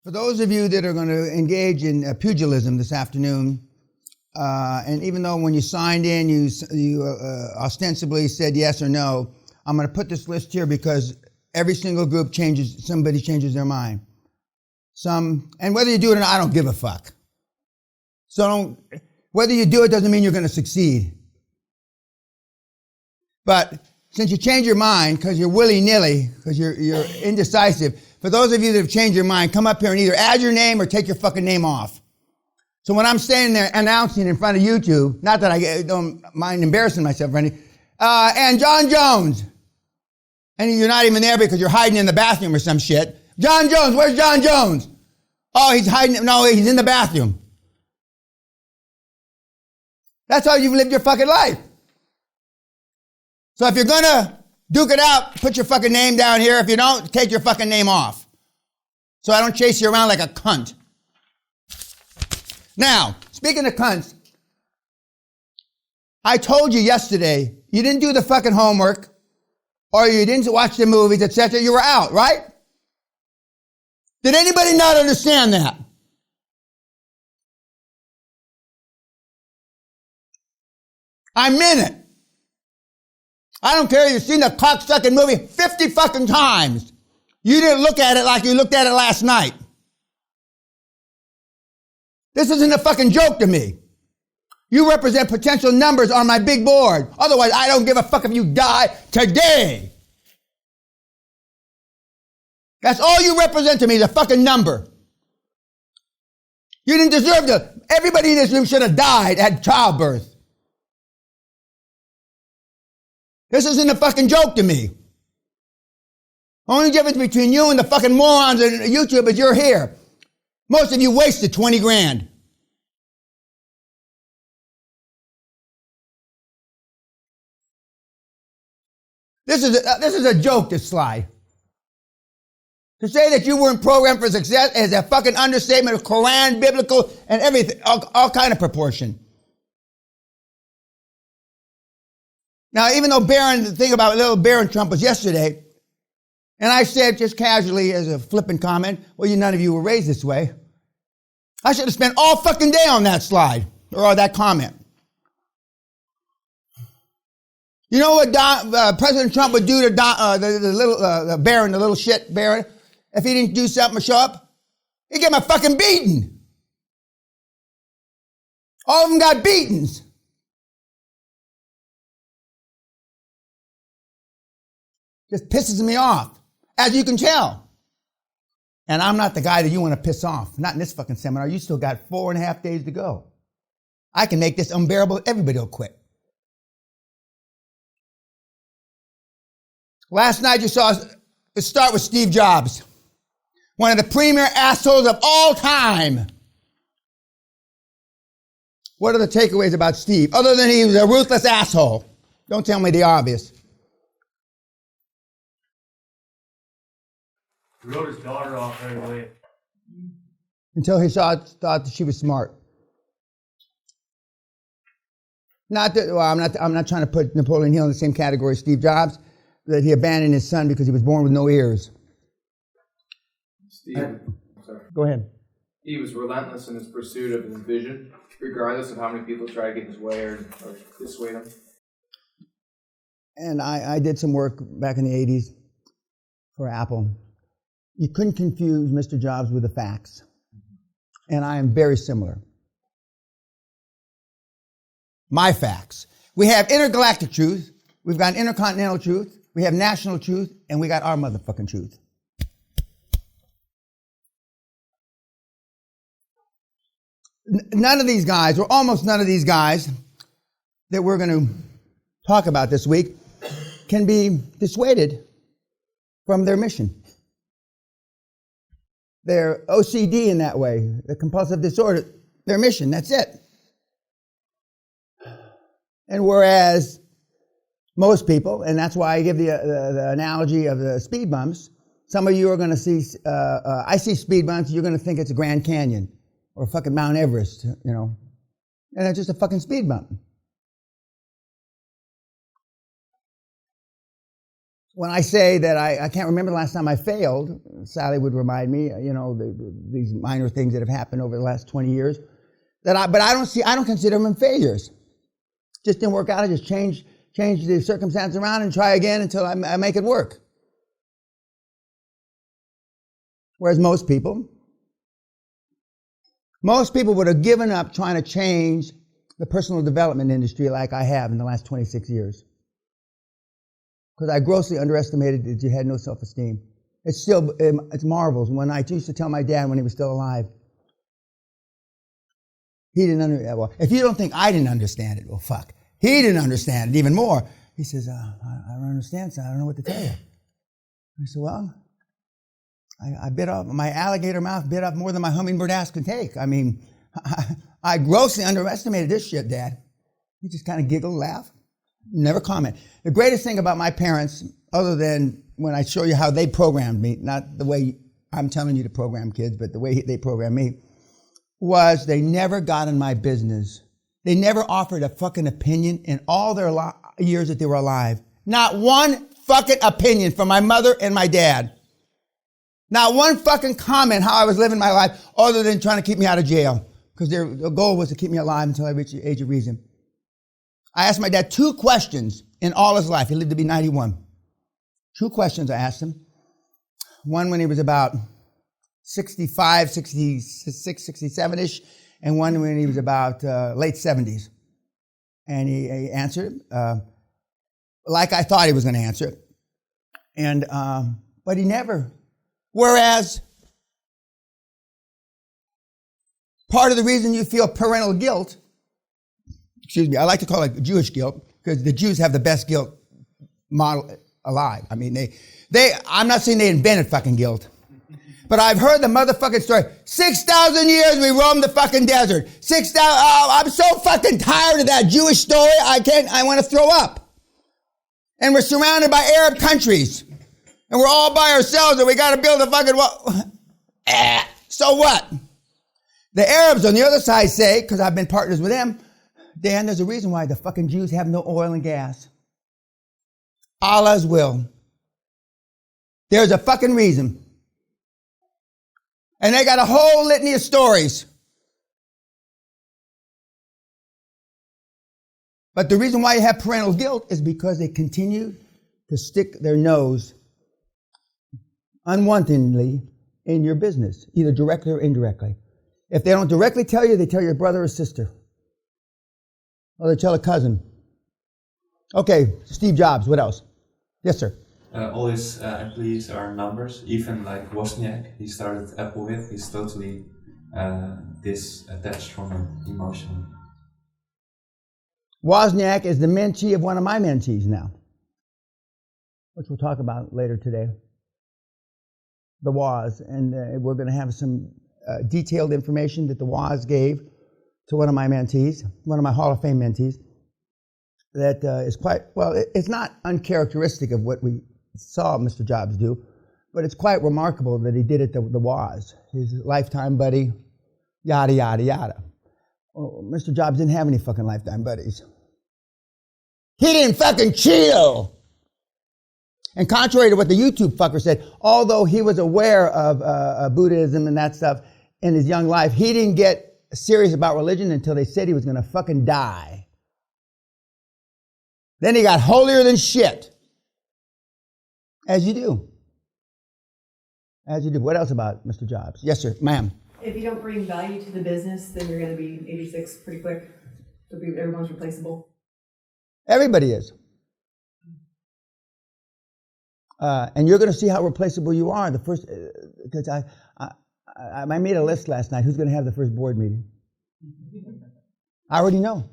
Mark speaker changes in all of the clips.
Speaker 1: For those of you that are going to engage in pugilism this afternoon, and even though when you signed in you ostensibly said yes or no, I'm going to put this list here because every single group somebody changes their mind. And whether you do it or not, I don't give a fuck. Whether you do it doesn't mean you're going to succeed. But since you change your mind because you're willy-nilly, because you're indecisive, for those of you that have changed your mind, come up here and either add your name or take your fucking name off. So when I'm standing there announcing in front of YouTube, not that I don't mind embarrassing myself or anything, and John Jones, and you're not even there because you're hiding in the bathroom or some shit. John Jones, where's John Jones? Oh, he's hiding. No, he's in the bathroom. That's how you've lived your fucking life. So if you're gonna duke it out, put your fucking name down here. If you don't, take your fucking name off. So I don't chase you around like a cunt. Now, speaking of cunts, I told you yesterday, you didn't do the fucking homework, or you didn't watch the movies, etc. You were out, right? Did anybody not understand that? I meant it. I don't care if you've seen the cocksucking movie 50 fucking times. You didn't look at it like you looked at it last night. This isn't a fucking joke to me. You represent potential numbers on my big board. Otherwise, I don't give a fuck if you die today. That's all you represent to me, is a fucking number. You didn't deserve to. Everybody in this room should have died at childbirth. This isn't a fucking joke to me. Only difference between you and the fucking morons on YouTube is you're here. Most of you wasted 20 grand. This is a joke, this slide. To say that you weren't programmed for success is a fucking understatement of Quran, biblical, and everything, all kind of proportion. Now, even though the thing about little Barron Trump was yesterday, and I said just casually as a flippant comment, well, none of you were raised this way. I should have spent all fucking day on that slide, or that comment. You know what President Trump would do to the Barron, the little shit Barron, if he didn't do something or show up? He'd get him a fucking beating. All of them got beatings. Just pisses me off, as you can tell. And I'm not the guy that you want to piss off. Not in this fucking seminar. You still got 4.5 days to go. I can make this unbearable. Everybody will quit. Last night you saw it start with Steve Jobs, one of the premier assholes of all time. What are the takeaways about Steve? Other than he was a ruthless asshole. Don't tell me the obvious.
Speaker 2: He wrote his daughter off right away.
Speaker 1: Until he thought that she was smart. I'm not trying to put Napoleon Hill in the same category as Steve Jobs, that he abandoned his son because he was born with no ears. Go ahead.
Speaker 3: He was relentless in his pursuit of his vision, regardless of how many people try to get in his way or dissuade him.
Speaker 1: And I did some work back in the 80s for Apple. You couldn't confuse Mr. Jobs with the facts. And I am very similar. My facts. We have intergalactic truth. We've got intercontinental truth. We have national truth. And we got our motherfucking truth. None of these guys, or almost none of these guys that we're going to talk about this week can be dissuaded from their mission. They're OCD in that way, the compulsive disorder, their mission, that's it. And whereas most people, and that's why I give the analogy of the speed bumps, some of you are going to see, I see speed bumps, you're going to think it's a Grand Canyon or fucking Mount Everest, and it's just a fucking speed bump. when I say that I can't remember the last time I failed, Sally would remind me, these minor things that have happened over the last 20 years, but I don't consider them failures. Just didn't work out. I just change the circumstance around and try again until I make it work. Whereas most people would have given up trying to change the personal development industry like I have in the last 26 years. Because I grossly underestimated that you had no self-esteem. It's marvels. When I used to tell my dad when he was still alive, he didn't understand. Well, if you don't think I didn't understand it, well, fuck. He didn't understand it even more. He says, I don't understand, son. I don't know what to tell you. I said, well, I bit off, my alligator mouth bit off more than my hummingbird ass could take. I mean, I grossly underestimated this shit, Dad. He just kind of giggled, laughed, never comment. The greatest thing about my parents, other than when I show you how they programmed me, not the way I'm telling you to program kids, but the way they programmed me, was they never got in my business. They never offered a fucking opinion in all their years that they were alive. Not one fucking opinion from my mother and my dad. Not one fucking comment how I was living my life other than trying to keep me out of jail. Because their goal was to keep me alive until I reached the age of reason. I asked my dad 2 questions in all his life. He lived to be 91. 2 questions I asked him. One when he was about 65, 66, 67-ish, and one when he was about late 70s. And he answered it like I thought he was going to answer it. And but he never. Whereas part of the reason you feel parental guilt, I like to call it Jewish guilt, because the Jews have the best guilt model alive. I mean, I'm not saying they invented fucking guilt, but I've heard the motherfucking story. 6,000 years we roamed the fucking desert. 6,000, I'm so fucking tired of that Jewish story, I want to throw up. And we're surrounded by Arab countries. And we're all by ourselves and we got to build a fucking wall. So what? The Arabs on the other side say, because I've been partners with them, Dan, there's a reason why the fucking Jews have no oil and gas. Allah's will. There's a fucking reason. And they got a whole litany of stories. But the reason why you have parental guilt is because they continue to stick their nose unwantedly in your business, either directly or indirectly. If they don't directly tell you, they tell your brother or sister. Or they tell a cousin. Okay, Steve Jobs, what else? Yes, sir.
Speaker 4: All his employees are numbers, even like Wozniak, he started Apple with, he's totally disattached from it emotionally.
Speaker 1: Wozniak is the mentee of one of my mentees now, which we'll talk about later today. The Woz, and we're going to have some detailed information that the Woz gave to one of my mentees, one of my Hall of Fame mentees, that is quite, well, it's not uncharacteristic of what we saw Mr. Jobs do, but it's quite remarkable that he did it the Woz, his lifetime buddy, yada, yada, yada. Well, Mr. Jobs didn't have any fucking lifetime buddies. He didn't fucking chill. And contrary to what the YouTube fucker said, although he was aware of Buddhism and that stuff in his young life, he didn't get serious about religion until they said he was going to fucking die. Then he got holier than shit. As you do. As you do. What else about Mr. Jobs? Yes, sir. Ma'am.
Speaker 5: If you don't bring value to the business, then you're going to be 86 pretty quick. Everyone's replaceable.
Speaker 1: Everybody is. And you're going to see how replaceable you are. The first, because I made a list last night. Who's going to have the first board meeting? I already know.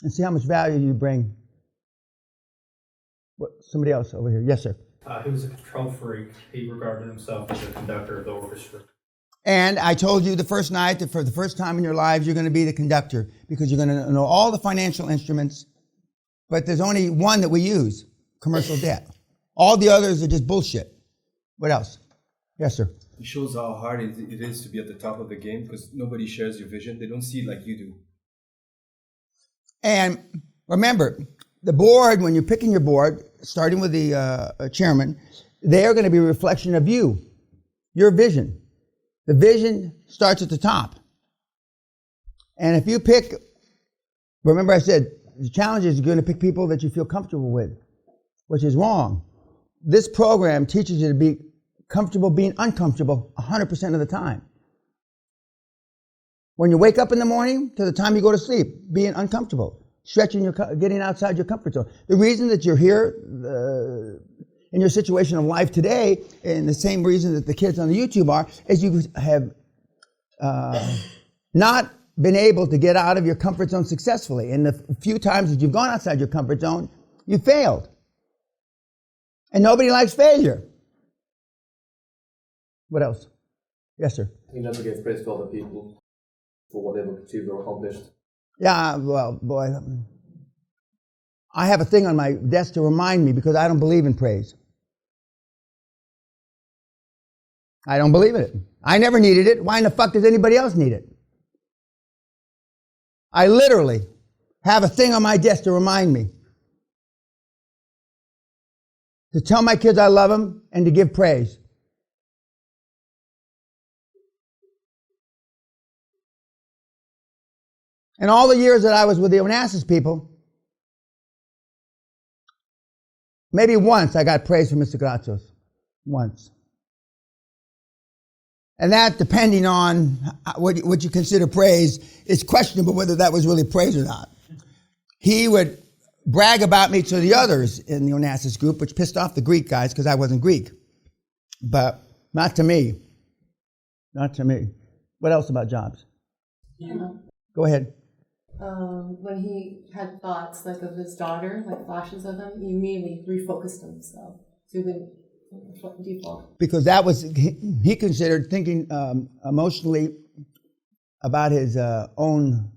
Speaker 1: And see how much value you bring. What, somebody else over here. Yes, sir.
Speaker 6: He was a control freak. He regarded himself as a conductor of the orchestra.
Speaker 1: And I told you the first night that for the first time in your lives, you're going to be the conductor because you're going to know all the financial instruments. But there's only one that we use, commercial debt. All the others are just bullshit. What else? Yes, sir.
Speaker 7: It shows how hard it is to be at the top of the game because nobody shares your vision. They don't see it like you do.
Speaker 1: And remember, the board, when you're picking your board, starting with the chairman, they're going to be a reflection of you, your vision. The vision starts at the top. And if you pick, remember I said, the challenge is you're going to pick people that you feel comfortable with, which is wrong. This program teaches you to be comfortable being uncomfortable 100% of the time. When you wake up in the morning to the time you go to sleep, being uncomfortable, stretching getting outside your comfort zone. The reason that you're here in your situation of life today, and the same reason that the kids on the YouTube are, is you have not been able to get out of your comfort zone successfully. And the few times that you've gone outside your comfort zone, you failed. And nobody likes failure. What else? Yes, sir.
Speaker 3: You never give praise to other people for what they've achieved or accomplished.
Speaker 1: Yeah, well, boy, I have a thing on my desk to remind me because I don't believe in praise. I don't believe in it. I never needed it. Why in the fuck does anybody else need it? I literally have a thing on my desk to remind me. To tell my kids I love them and to give praise. And all the years that I was with the Onassis people, maybe once I got praise from Mr. Grazos. Once. And that, depending on what you consider praise, is questionable whether that was really praise or not. He would brag about me to the others in the Onassis group, which pissed off the Greek guys because I wasn't Greek. But not to me. Not to me. What else about Jobs?
Speaker 8: Yeah.
Speaker 1: Go ahead.
Speaker 8: When he had thoughts like of his daughter, like flashes of them, he immediately refocused himself to the default.
Speaker 1: Because that was, he considered thinking emotionally about his own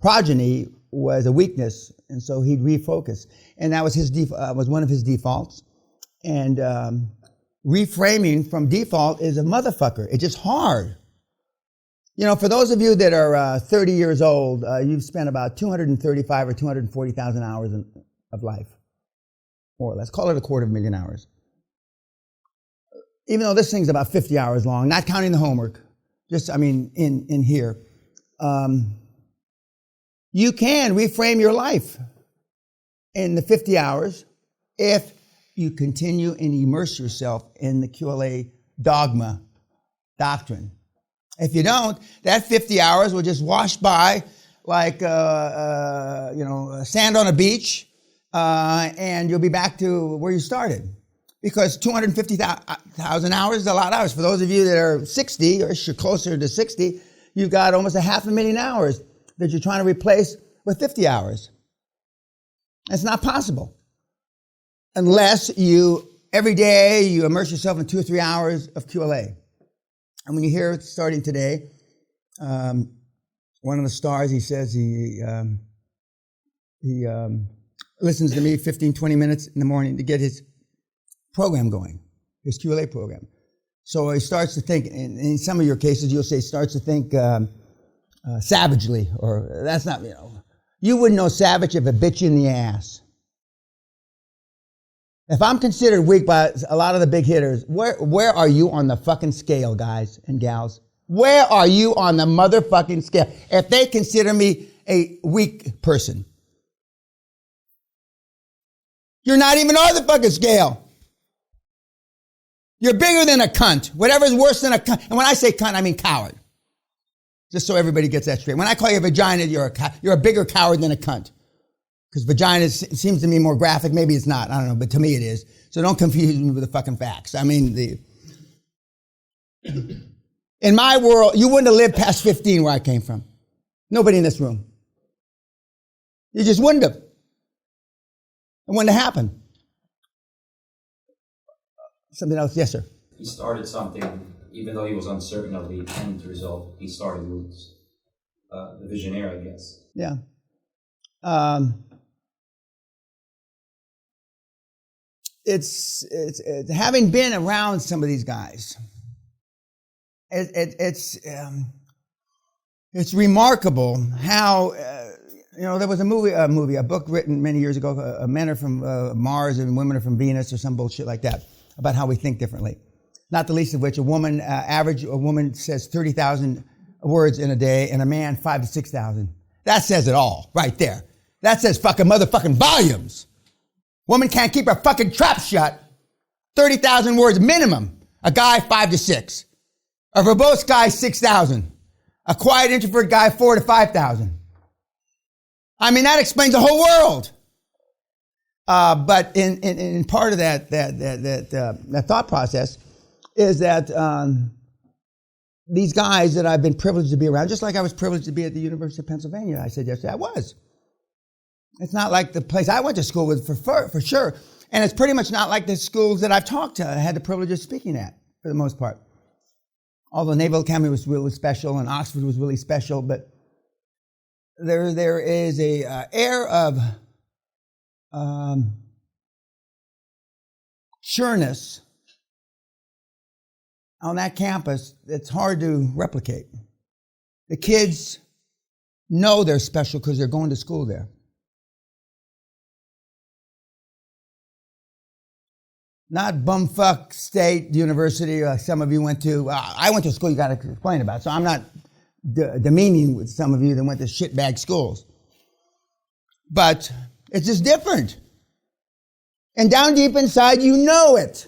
Speaker 1: progeny was a weakness, and so he'd refocus. And that was was one of his defaults. And reframing from default is a motherfucker. It's just hard. You know, for those of you that are 30 years old, you've spent about 235 or 240,000 hours of life, more or less. Call it 250,000 hours. Even though this thing's about 50 hours long, not counting the homework, just, I mean, in here. You can reframe your life in the 50 hours if you continue and immerse yourself in the QLA doctrine. If you don't, that 50 hours will just wash by like, sand on a beach, and you'll be back to where you started. Because 250,000 hours is a lot of hours. For those of you that are 60, or closer to 60, you've got almost 500,000 hours that you're trying to replace with 50 hours. It's not possible. Unless every day, you immerse yourself in 2 or 3 hours of QLA. And when you hear it starting today, one of the stars, he says he listens to me 15, 20 minutes in the morning to get his program going, his QLA program. So he starts to think, in some of your cases, you'll say starts to think savagely, or that's not, you wouldn't know savage if it bit you in the ass. If I'm considered weak by a lot of the big hitters, where are you on the fucking scale, guys and gals? Where are you on the motherfucking scale? If they consider me a weak person. You're not even on the fucking scale. You're bigger than a cunt. Whatever's worse than a cunt. And when I say cunt, I mean coward. Just so everybody gets that straight. When I call you a vagina, you're a bigger coward than a cunt. Because vagina seems to me more graphic. Maybe it's not. I don't know. But to me it is. So don't confuse me with the fucking facts. I mean, in my world, you wouldn't have lived past 15 where I came from. Nobody in this room. You just wouldn't have. It wouldn't have happened. Something else? Yes, sir.
Speaker 9: He started something, even though he was uncertain of the end result. He started with the visionaire, I guess.
Speaker 1: Yeah. It's having been around some of these guys. It's remarkable how there was a book written many years ago, men are from Mars and women are from Venus or some bullshit like that, about how we think differently. Not the least of which, a woman says 30,000 words in a day and a man 5,000 to 6,000. That says it all right there. That says fucking motherfucking volumes. Woman can't keep her fucking trap shut. 30,000 words minimum. A guy, 5 to 6. A verbose guy, 6,000. A quiet introvert guy, 4 to 5,000. I mean, that explains the whole world. But in part of that thought process is that these guys that I've been privileged to be around, just like I was privileged to be at the University of Pennsylvania, I said yesterday, I was. It's not like the place I went to school with for sure. And it's pretty much not like the schools that I've talked to, had the privilege of speaking at, for the most part. Although Naval Academy was really special and Oxford was really special, but there is a air of sureness on that campus that's hard to replicate. The kids know they're special because they're going to school there. Not bumfuck state university some of you went to. I went to a school you got to complain about, so I'm not demeaning with some of you that went to shitbag schools. But it's just different. And down deep inside, you know it.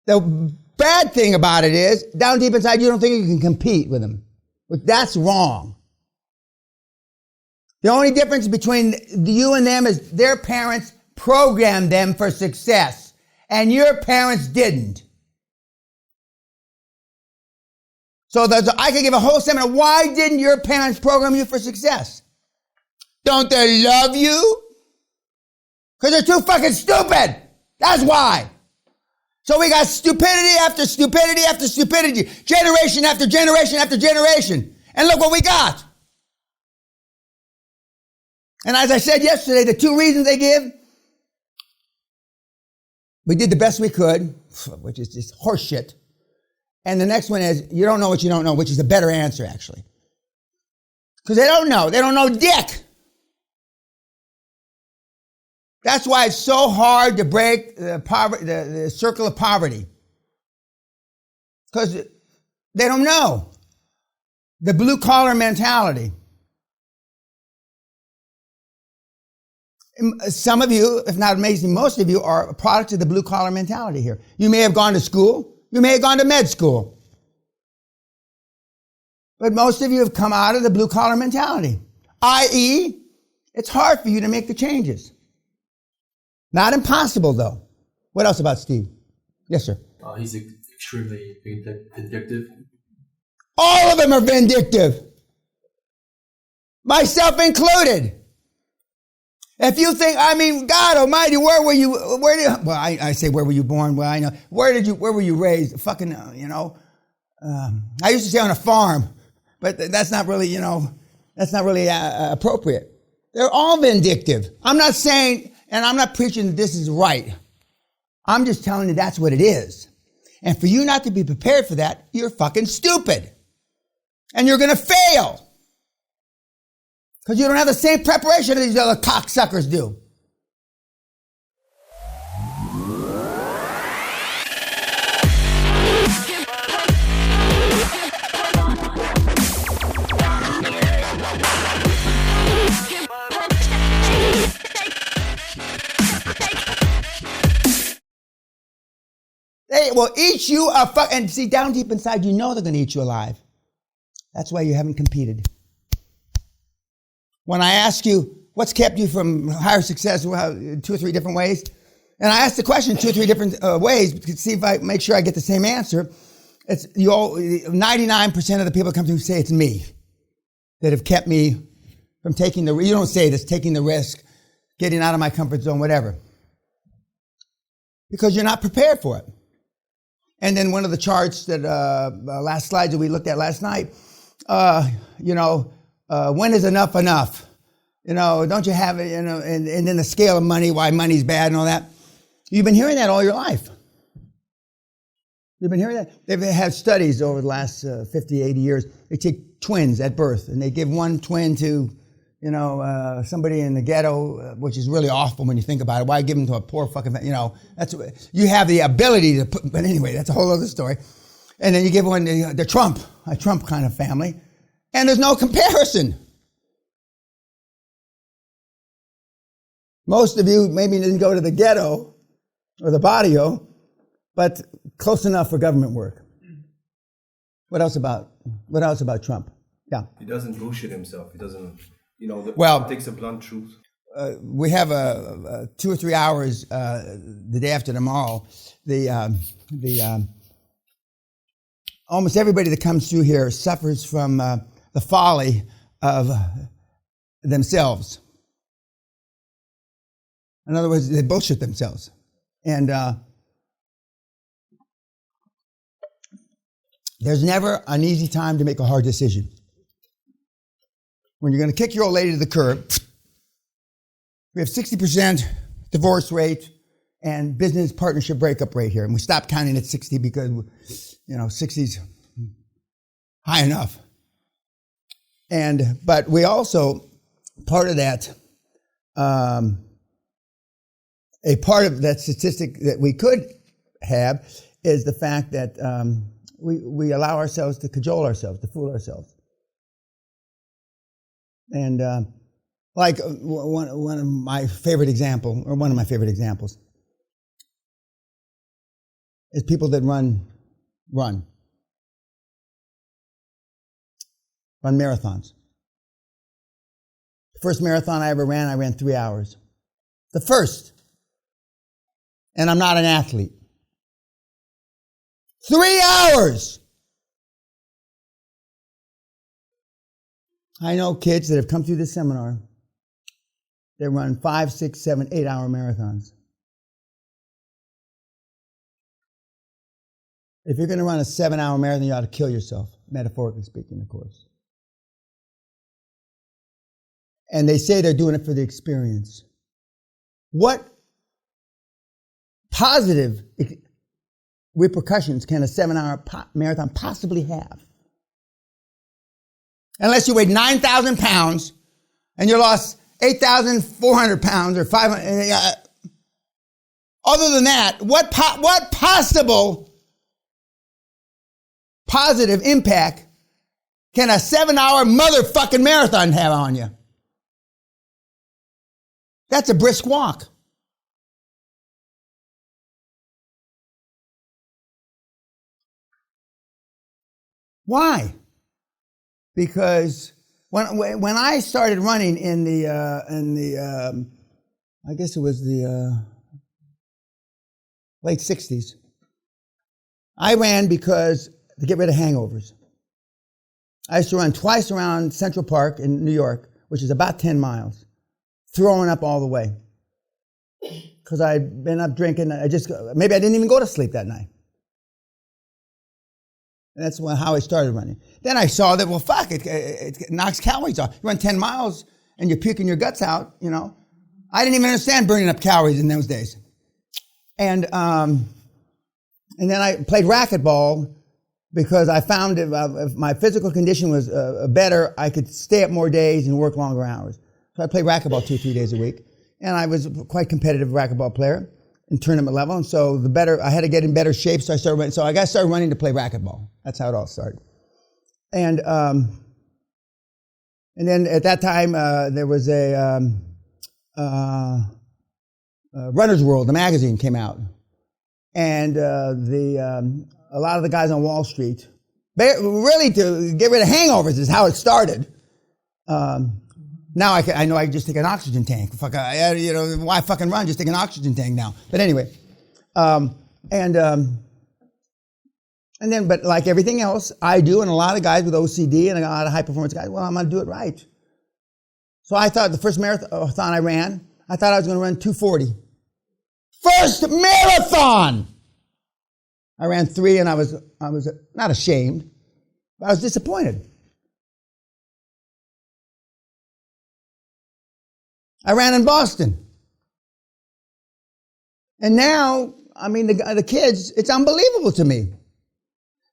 Speaker 1: The bad thing about it is, down deep inside, you don't think you can compete with them. But that's wrong. The only difference between you and them is their parents programmed them for success, and your parents didn't. So I could give a whole seminar. Why didn't your parents program you for success? Don't they love you? Because they're too fucking stupid. That's why. So we got stupidity after stupidity after stupidity, generation after generation after generation. And look what we got. And as I said yesterday, the two reasons they give, we did the best we could, which is just horseshit. And the next one is, you don't know what you don't know, which is a better answer, actually. Because they don't know. They don't know dick. That's why it's so hard to break the circle of poverty. Because they don't know. The blue-collar mentality. Some of you, if not amazing, most of you are a product of the blue-collar mentality here. You may have gone to school. You may have gone to med school. But most of you have come out of the blue-collar mentality. I.e., it's hard for you to make the changes. Not impossible, though. What else about Steve? Yes, sir.
Speaker 10: He's extremely vindictive.
Speaker 1: All of them are vindictive. Myself included. If you think, God Almighty, where were you? I say, where were you born? Well, I know. Where were you raised? Fucking, I used to say on a farm, but that's not really, appropriate. They're all vindictive. I'm not saying, and I'm not preaching that this is right. I'm just telling you that's what it is. And for you not to be prepared for that, you're fucking stupid. And you're going to fail. Because you don't have the same preparation that these other cocksuckers do. They will eat you and see, down deep inside, you know they're going to eat you alive. That's why you haven't competed. When I ask you, what's kept you from higher success, 2 or 3 different ways? And I ask the question 2 or 3 different ways to see if I make sure I get the same answer. It's 99% of the people that come to me say it's me that have kept me from taking the, you don't say this, taking the risk, getting out of my comfort zone, whatever. Because you're not prepared for it. And then one of the charts that, last slides that we looked at last night, when is enough enough? Don't you have it, and then the scale of money, why money's bad and all that. You've been hearing that all your life. You've been hearing that. They've had studies over the last 50, 80 years. They take twins at birth and they give one twin to, somebody in the ghetto, which is really awful when you think about it. Why give them to a poor fucking, you have the ability to put, but anyway, that's a whole other story. And then you give one the Trump, a Trump kind of family, and there's no comparison. Most of you maybe didn't go to the ghetto or the barrio, but close enough for government work. What else about Trump? Yeah.
Speaker 7: He doesn't bullshit himself. He doesn't, takes a blunt truth.
Speaker 1: We have 2 or 3 hours the day after tomorrow. Almost everybody that comes through here suffers from the folly of themselves. In other words, they bullshit themselves. And there's never an easy time to make a hard decision. When you're going to kick your old lady to the curb, we have 60% divorce rate and business partnership breakup rate here. And we stopped counting at 60 because, 60's high enough. But we also, part of that, a part of that statistic that we could have is the fact that we allow ourselves to cajole ourselves, to fool ourselves. And like one of my favorite examples is people that run marathons. The first marathon I ran 3 hours. The first. And I'm not an athlete. 3 hours! I know kids that have come through this seminar that run 5, 6, 7, 8 hour marathons. If you're going to run a 7-hour marathon, you ought to kill yourself, metaphorically speaking, of course. And they say they're doing it for the experience. What positive repercussions can a 7-hour marathon possibly have? Unless you weighed 9,000 pounds and you lost 8,400 pounds or 500. Other than that, what possible positive impact can a 7-hour motherfucking marathon have on you? That's a brisk walk. Why? Because when I started running in the I guess it was the late 60s, I ran because to get rid of hangovers. I used to run twice around Central Park in New York, which is about 10 miles, throwing up all the way. Because I'd been up drinking, maybe I didn't even go to sleep that night. And that's how I started running. Then I saw that, well, fuck, it knocks calories off. You run 10 miles and you're puking your guts out, I didn't even understand burning up calories in those days. And then I played racquetball because I found if my physical condition was better, I could stay up more days and work longer hours. So I played racquetball 2-3 days a week. And I was a quite competitive racquetball player in tournament level. And so I had to get in better shape. So I started running to play racquetball. That's how it all started. And then at that time, there was a Runner's World, the magazine came out. And a lot of the guys on Wall Street, really to get rid of hangovers is how it started. Now I know I can just take an oxygen tank. Fuck, why fucking run? Just take an oxygen tank now. But anyway, but like everything else, I do, and a lot of guys with OCD and a lot of high performance guys, well, I'm going to do it right. So I thought the first marathon I ran, I thought I was going to run 2:40. First marathon! I ran 3 and I was not ashamed, but I was disappointed. I ran in Boston. And now, the kids, it's unbelievable to me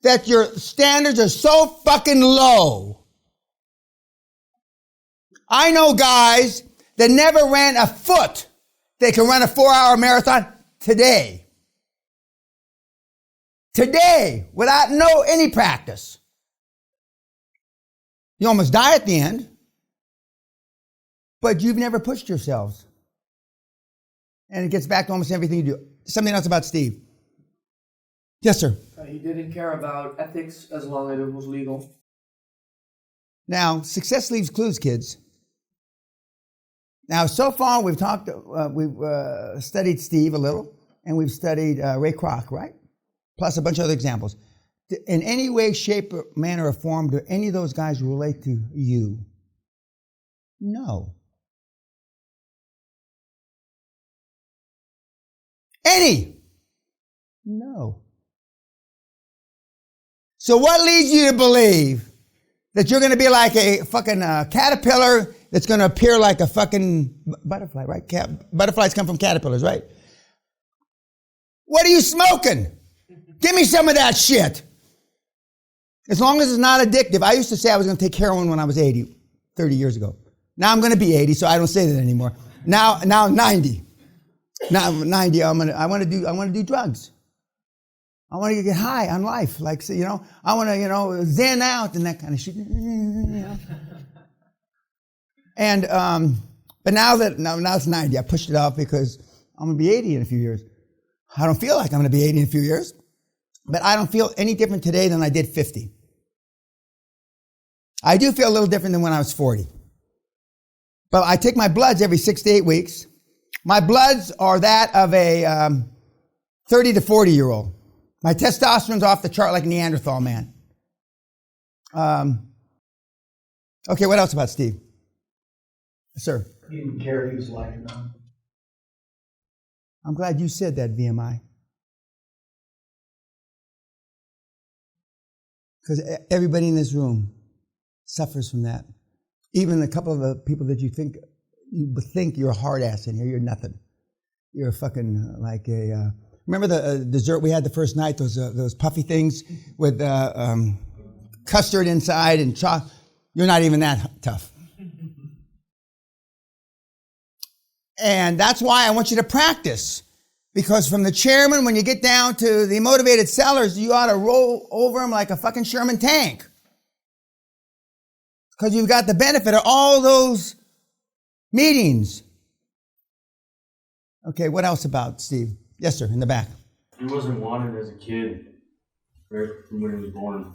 Speaker 1: that your standards are so fucking low I know guys that never ran a foot. They can run a 4-hour marathon today. Today, without any practice. You almost die at the end, but you've never pushed yourselves. And it gets back to almost everything you do. Something else about Steve. Yes, sir.
Speaker 11: He didn't care about ethics as long as it was legal.
Speaker 1: Now, success leaves clues, kids. Now, so far we've studied Steve a little, and we've studied Ray Kroc, right? Plus a bunch of other examples. In any way, shape, manner, or form, do any of those guys relate to you? No. Any? No. So what leads you to believe that you're going to be like a fucking caterpillar that's going to appear like a fucking butterfly, right? Butterflies come from caterpillars, right? What are you smoking? Give me some of that shit. As long as it's not addictive. I used to say I was going to take heroin when I was 80, 30 years ago. Now I'm going to be 80, so I don't say that anymore. Now 90. Now 90, I want to do drugs. I want to get high on life. Like, so, I want to, zen out and that kind of shit. And, but now it's 90. I pushed it off because I'm going to be 80 in a few years. I don't feel like I'm going to be 80 in a few years, but I don't feel any different today than I did 50. I do feel a little different than when I was 40. But I take my bloods every 6 to 8 weeks. My bloods are that of a 30 to 40-year-old. My testosterone's off the chart like a Neanderthal man. Okay, what else about Steve? Sir?
Speaker 11: He didn't care if he was lying or not.
Speaker 1: I'm glad you said that, VMI. Because everybody in this room suffers from that. Even a couple of the people that you think you're a hard ass in here, you're nothing. You're fucking like a... remember the dessert we had the first night, those puffy things with custard inside and chocolate? You're not even that tough. And that's why I want you to practice. Because from the chairman, when you get down to the motivated sellers, you ought to roll over them like a fucking Sherman tank. Because you've got the benefit of all those meetings. Okay, what else about Steve? Yes, sir, in the back.
Speaker 2: He wasn't wanted as a kid, right from when he was born.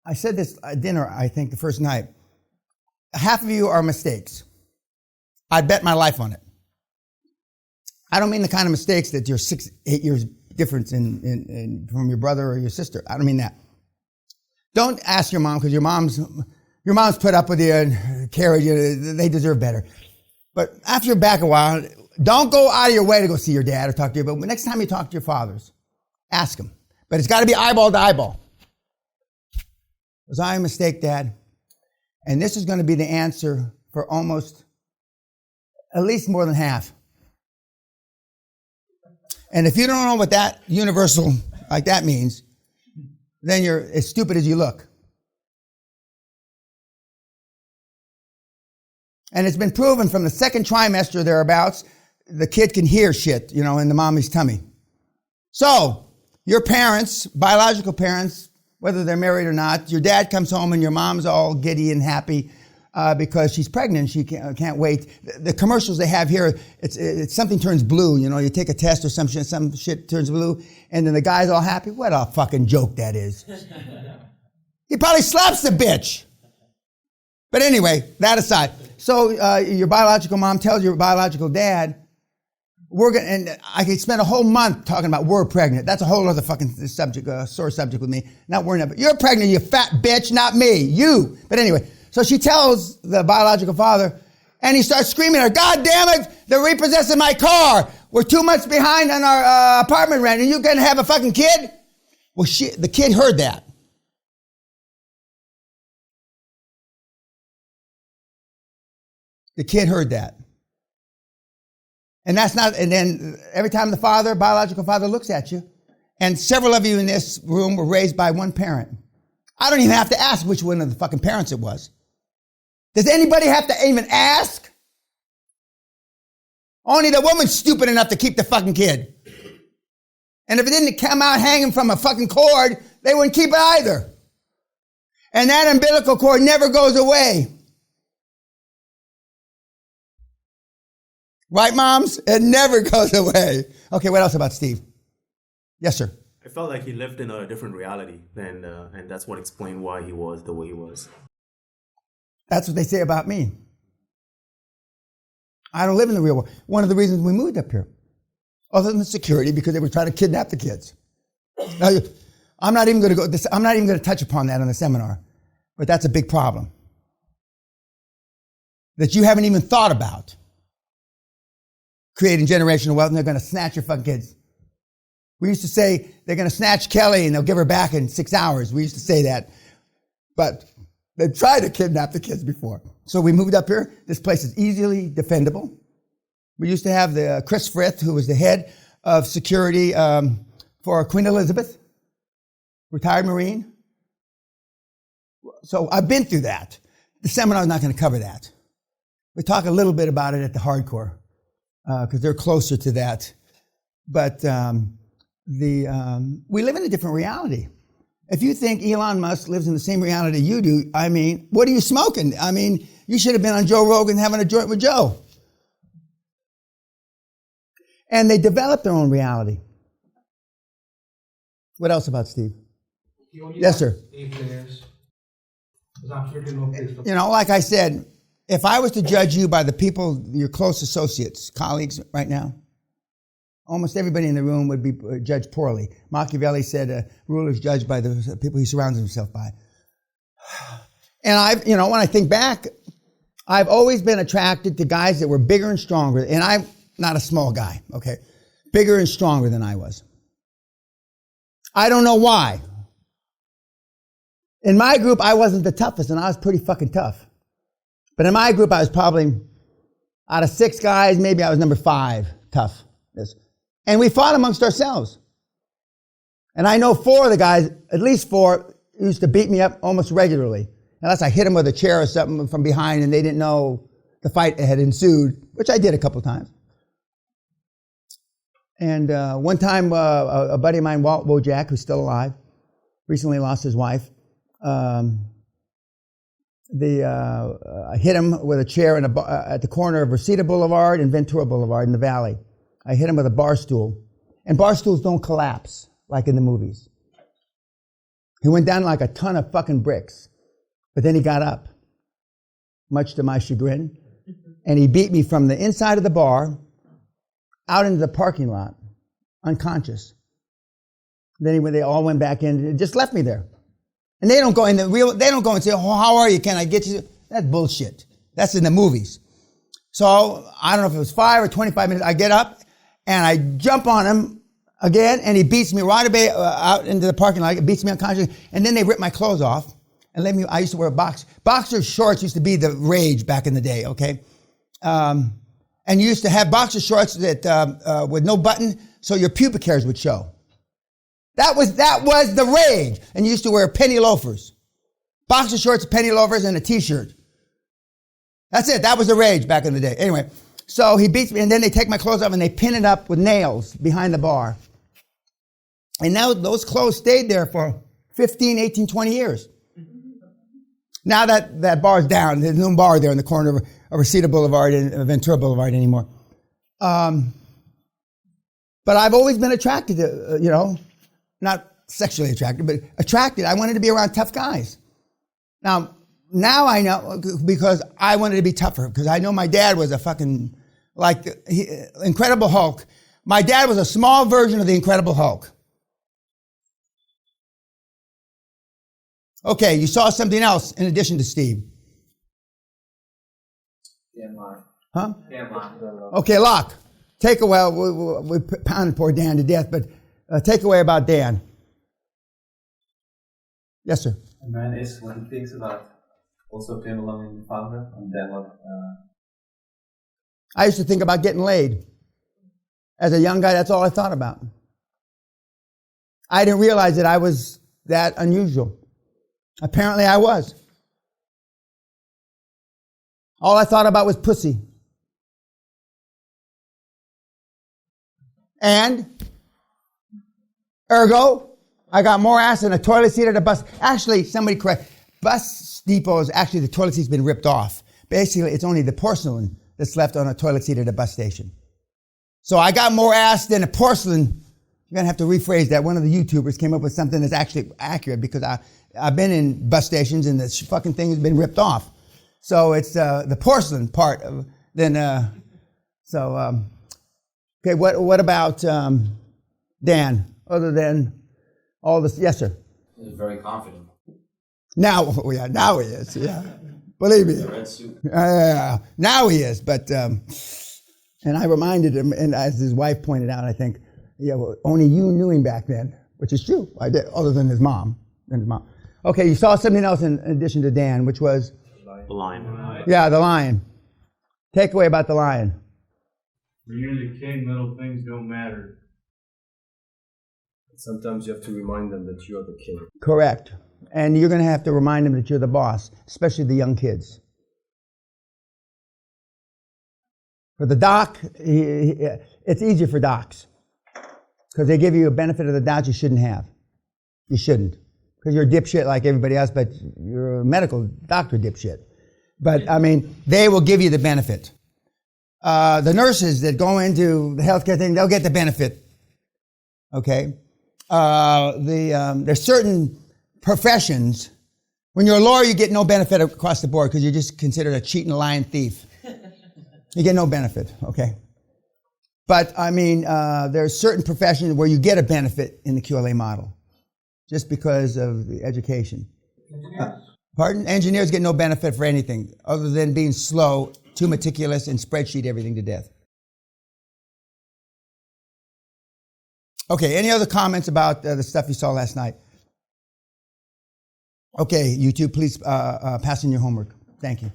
Speaker 1: I said this at dinner, I think, the first night. Half of you are mistakes. I'd bet my life on it. I don't mean the kind of mistakes that you're 6, 8 years difference from your brother or your sister. I don't mean that. Don't ask your mom, because your mom's put up with you and carried you. They deserve better. But after you're back a while, don't go out of your way to go see your dad or talk to you. But next time you talk to your fathers, ask them. But it's got to be eyeball to eyeball. Was I a mistake, Dad? And this is going to be the answer for almost, at least more than half. And if you don't know what that universal like that means, then you're as stupid as you look. And it's been proven from the second trimester thereabouts, the kid can hear shit, in the mommy's tummy. So, your parents, biological parents, whether they're married or not, your dad comes home and your mom's all giddy and happy because she's pregnant. She can't wait. The commercials they have here, it's something turns blue. You take a test or some shit turns blue, and then the guy's all happy. What a fucking joke that is. He probably slaps the bitch. But anyway, that aside. So your biological mom tells your biological dad, and I could spend a whole month talking about we're pregnant. That's a whole other fucking subject, sore subject with me. Not worrying about, you're pregnant, you fat bitch, not me, you. But anyway, so she tells the biological father, and he starts screaming at her, God damn it, they're repossessing my car. We're 2 months behind on our apartment rent, and you're going to have a fucking kid? Well, the kid heard that. The kid heard that. And and then every time the biological father looks at you, and several of you in this room were raised by one parent. I don't even have to ask which one of the fucking parents it was. Does anybody have to even ask? Only the woman's stupid enough to keep the fucking kid. And if it didn't come out hanging from a fucking cord, they wouldn't keep it either. And that umbilical cord never goes away. Right, moms? It never goes away. Okay, what else about Steve? Yes, sir.
Speaker 12: I felt like he lived in a different reality, and that's what explained why he was the way he was.
Speaker 1: That's what they say about me. I don't live in the real world. One of the reasons we moved up here, other than the security, because they were trying to kidnap the kids. Now, I'm not even going to touch upon that in the seminar, but that's a big problem that you haven't even thought about. Creating generational wealth, and they're going to snatch your fucking kids. We used to say they're going to snatch Kelly and they'll give her back in 6 hours. We used to say that, but they've tried to kidnap the kids before. So we moved up here. This place is easily defendable. We used to have the Chris Frith, who was the head of security for Queen Elizabeth, retired Marine. So I've been through that. The seminar is not going to cover that. We talk a little bit about it at the hardcore because they're closer to that. But we live in a different reality. If you think Elon Musk lives in the same reality you do, I mean, what are you smoking? I mean, you should have been on Joe Rogan having a joint with Joe. And they develop their own reality. What else about Steve? Yes, sir.
Speaker 13: There's absolutely no place for...
Speaker 1: You know, like I said, if I was to judge you by the people, your close associates, colleagues right now, almost everybody in the room would be judged poorly. Machiavelli said a ruler is judged by the people he surrounds himself by. And when I think back, I've always been attracted to guys that were bigger and stronger. And I'm not a small guy, okay? Bigger and stronger than I was. I don't know why. In my group, I wasn't the toughest, and I was pretty fucking tough. But in my group, I was probably, out of 6 guys, maybe I was number 5 tough. And we fought amongst ourselves. And I know 4 of the guys, at least 4, used to beat me up almost regularly. Unless I hit them with a chair or something from behind and they didn't know the fight had ensued, which I did a couple times. And one time, a buddy of mine, Walt Wojak, who's still alive, recently lost his wife. I hit him with a chair at the corner of Reseda Boulevard and Ventura Boulevard in the Valley. I hit him with a bar stool. And bar stools don't collapse like in the movies. He went down like a ton of fucking bricks. But then he got up, much to my chagrin. And he beat me from the inside of the bar out into the parking lot, unconscious. Then they all went back in and just left me there. And they don't go and say, oh, how are you? Can I get you? That's bullshit. That's in the movies. So I don't know if it was 5 or 25 minutes. I get up and I jump on him again, and he beats me right away out into the parking lot. He beats me unconscious, and then they rip my clothes off and let me. I used to wear boxer shorts. Used to be the rage back in the day. Okay, and you used to have boxer shorts that with no button, so your pubic hairs would show. That was the rage. And you used to wear penny loafers, boxer shorts, penny loafers, and a t-shirt. That's it. That was the rage back in the day. Anyway. So he beats me, and then they take my clothes off and they pin it up with nails behind the bar. And now those clothes stayed there for 15, 18, 20 years. Now that bar's down. There's no bar there in the corner of Reseda Boulevard and Ventura Boulevard anymore. But I've always been attracted to, not sexually attracted, but attracted. I wanted to be around tough guys. Now I know because I wanted to be tougher because I know my dad was a fucking Incredible Hulk. My dad was a small version of the Incredible Hulk. Okay, you saw something else in addition to Steve.
Speaker 11: Damn lie.
Speaker 1: Huh?
Speaker 11: Damn lie.
Speaker 1: Okay, Locke. Take away. We pounded poor Dan to death, but take away about Dan. Yes, sir.
Speaker 4: A man is when he thinks about also came along in the founder and then what?
Speaker 1: I used to think about getting laid. As a young guy, that's all I thought about. I didn't realize that I was that unusual. Apparently I was. All I thought about was pussy. And ergo, I got more ass than a toilet seat at a bus. Actually, somebody correct. Bus depots, actually the toilet seat's been ripped off. Basically, it's only the porcelain that's left on a toilet seat at a bus station. So I got more ass than a porcelain. You're going to have to rephrase that. One of the YouTubers came up with something that's actually accurate because I've been in bus stations and this fucking thing has been ripped off. So it's the porcelain part of then. Okay, what about Dan? Other than all this, yes, sir.
Speaker 9: He was very confident.
Speaker 1: Now he is. Yeah, believe me.
Speaker 9: The red suit.
Speaker 1: Now he is. But and I reminded him, and as his wife pointed out, I think, yeah, well, only you knew him back then, which is true. I did, other than his mom. Okay, you saw something else in addition to Dan, which was
Speaker 12: The lion.
Speaker 1: Yeah, the lion. Takeaway about the lion.
Speaker 2: When you're the king, little things don't matter.
Speaker 7: Sometimes you have to remind them that you are the king.
Speaker 1: Correct. And you're going to have to remind them that you're the boss, especially the young kids. For the doc, it's easier for docs because they give you a benefit of the doubt you shouldn't have. You shouldn't, because you're a dipshit like everybody else, but you're a medical doctor dipshit. But, I mean, they will give you the benefit. The nurses that go into the healthcare thing, they'll get the benefit. Okay? There's certain professions. When you're a lawyer, you get no benefit across the board because you're just considered a cheat and a lying thief. You get no benefit, okay? But, I mean, there's certain professions where you get a benefit in the QLA model just because of the education. Pardon? Engineers get no benefit for anything other than being slow, too meticulous, and spreadsheet everything to death. Okay, any other comments about the stuff you saw last night? Okay, you two, please pass in your homework. Thank you.